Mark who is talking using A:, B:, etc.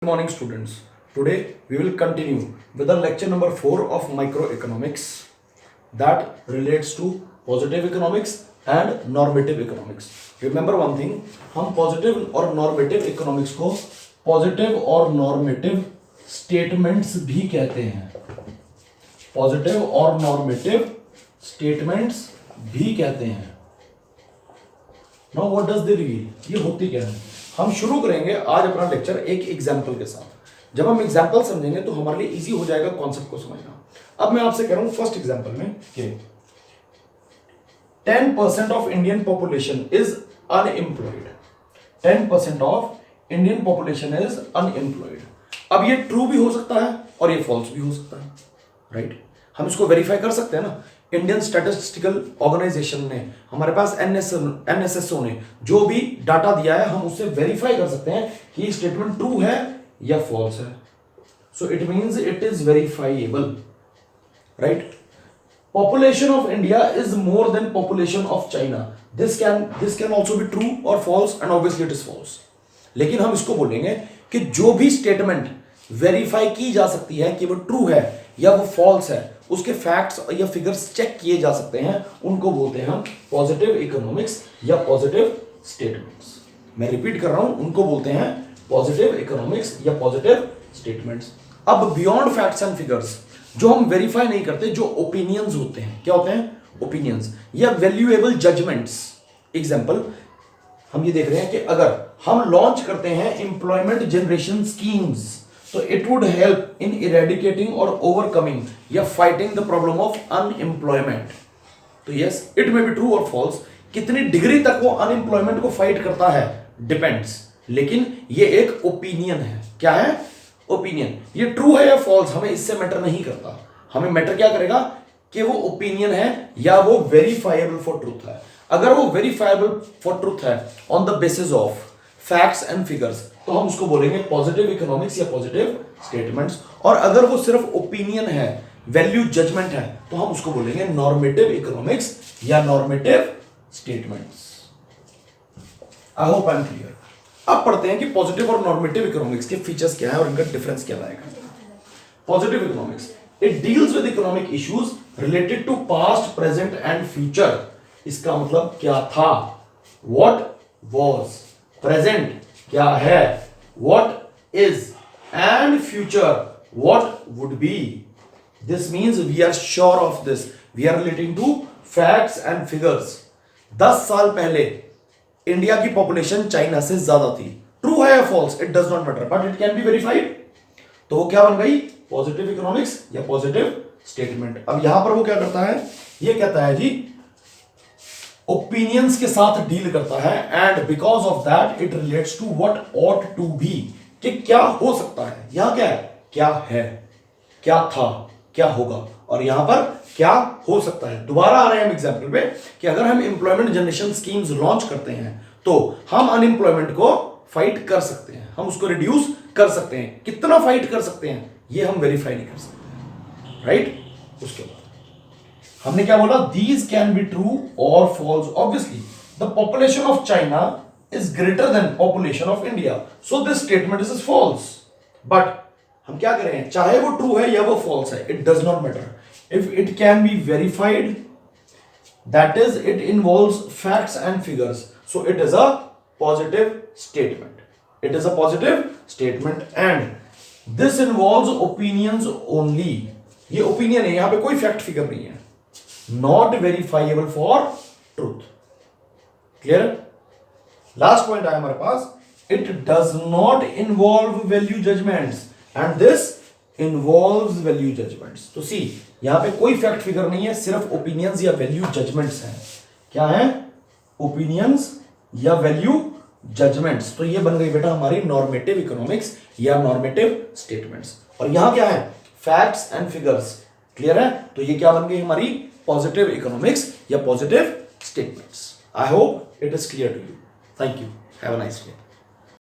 A: Good morning, students. Today we will continue with the lecture number 4 of microeconomics that relates to positive economics and normative economics. Remember one thing, हम positive और normative economics को positive और normative statements भी कहते हैं. Positive और normative statements भी कहते हैं. Now what does they reveal? ये होती क्या है? हम शुरू करेंगे आज अपना लेक्चर एक एग्जाम्पल के साथ. जब हम एग्जाम्पल समझेंगे तो हमारे लिए इजी हो जाएगा कॉन्सेप्ट को समझना. अब मैं आपसे कह रहा हूं फर्स्ट एग्जाम्पल में कि 10% of Indian population is unemployed. 10% of Indian population is unemployed. अब ये ट्रू भी हो सकता है और ये फॉल्स भी हो सकता है, राइट? हम इसको वेरीफाई कर सकते हैं ना. इंडियन स्टैटिस्टिकल ऑर्गेनाइजेशन ने, हमारे पास एनएसएसओ ने जो भी डाटा दिया है, हम उससे वेरीफाई कर सकते हैं कि ये स्टेटमेंट ट्रू है या फॉल्स है. So it means it is verifiable, right? Population of India is more than population of China. This can also be true और false, and obviously it is false. लेकिन हम इसको बोलेंगे कि जो भी स्टेटमेंट वेरीफाई की जा सकती है कि वो ट्रू है या वो फॉल्स है, उसके फैक्ट्स या फिगर्स चेक किए जा सकते हैं, उनको बोलते हैं हम पॉजिटिव इकोनॉमिक्स या पॉजिटिव स्टेटमेंट्स. मैं रिपीट कर रहा हूं, उनको बोलते हैं पॉजिटिव इकोनॉमिक्स या पॉजिटिव स्टेटमेंट्स. अब बियॉन्ड फैक्ट्स एंड फिगर्स जो हम वेरीफाई नहीं करते, जो ओपिनियंस होते हैं, क्या होते हैं? ओपिनियंस या वैल्यूएबल जजमेंट्स. एग्जांपल हम ये देख रहे हैं कि अगर हम लॉन्च करते हैं एम्प्लॉयमेंट जनरेशन स्कीम्स, तो it would help in eradicating और ओवरकमिंग या fighting the problem of unemployment. तो yes, it may be true और फॉल्स. कितनी डिग्री तक वो अनएम्प्लॉयमेंट को फाइट करता है डिपेंड्स, लेकिन ये एक ओपिनियन है. क्या है? ओपिनियन. ये ट्रू है या फॉल्स हमें इससे मैटर नहीं करता. हमें मैटर क्या करेगा कि वो ओपिनियन है या वो वेरीफाइबल फॉर ट्रूथ है. अगर वो वेरीफाइबल फॉर ट्रूथ है on the basis of facts and figures, तो हम उसको बोलेंगे पॉजिटिव इकोनॉमिक्स या पॉजिटिव स्टेटमेंट्स. और अगर वो सिर्फ ओपिनियन है, वैल्यू जजमेंट है, तो हम उसको बोलेंगे नॉर्मेटिव इकोनॉमिक्स या normative statements. I hope I am clear. अब पढ़ते हैं कि पॉजिटिव और नॉर्मेटिव इकोनॉमिक्स के फीचर्स क्या है और इनका डिफरेंस क्या लाएगा. Positive economics, it deals with economic issues related to past, present and future. इसका मतलब क्या था? What was. प्रेजेंट क्या है? What is. And future what would be. This means we are sure of this. We are relating to facts and figures. 10 साल पहले India की population China से ज्यादा थी. ट्रू है या false, it does not matter, but it can be verified. तो वो क्या बन गई? पॉजिटिव इकोनॉमिक्स या पॉजिटिव स्टेटमेंट. अब यहां पर वो क्या करता है? ये कहता है जी ओपिनियंस के साथ डील करता है, and because of that it relates to what ought to be. कि क्या हो सकता है. यहां क्या है? क्या है, क्या था, क्या होगा. और यहां पर क्या हो सकता है. दोबारा आ रहे हैं हम एग्जांपल पे कि अगर हम एम्प्लॉयमेंट जनरेशन स्कीम्स लॉन्च करते हैं तो हम अनएम्प्लॉयमेंट को फाइट कर सकते हैं, हम उसको रिड्यूस कर सकते हैं. कितना फाइट कर सकते हैं ये हम वेरीफाई नहीं कर सकते, राइट? उसके बाद हमने क्या बोला? दीज कैन बी ट्रू और false. Obviously the population of China is greater than population of India, so this statement is false. But हम क्या कर रहे हैं? चाहे वो ट्रू है या वो फॉल्स है, it does not matter. If it can be verified, that is it involves facts and figures, so it is a positive statement. It is a positive statement and this involves opinions only. ये opinion है, यहां पे कोई fact figure नहीं है. Not verifiable for truth. Clear? Last point है हमारे पास. It does not involve value judgments, and this involves value judgments. तो see, यहां पे कोई फैक्ट फिगर नहीं है, सिर्फ ओपिनियंस या वैल्यू जजमेंट्स हैं. क्या है? ओपिनियंस या वैल्यू जजमेंट्स. तो ये बन गई बेटा हमारी नॉर्मेटिव इकोनॉमिक्स या नॉर्मेटिव स्टेटमेंट्स. और यहां क्या है? Facts and figures. क्लियर है? तो ये क्या बन गई हमारी पॉजिटिव इकोनॉमिक्स या positive statements. I hope it is clear to you. Thank you. Have a nice day.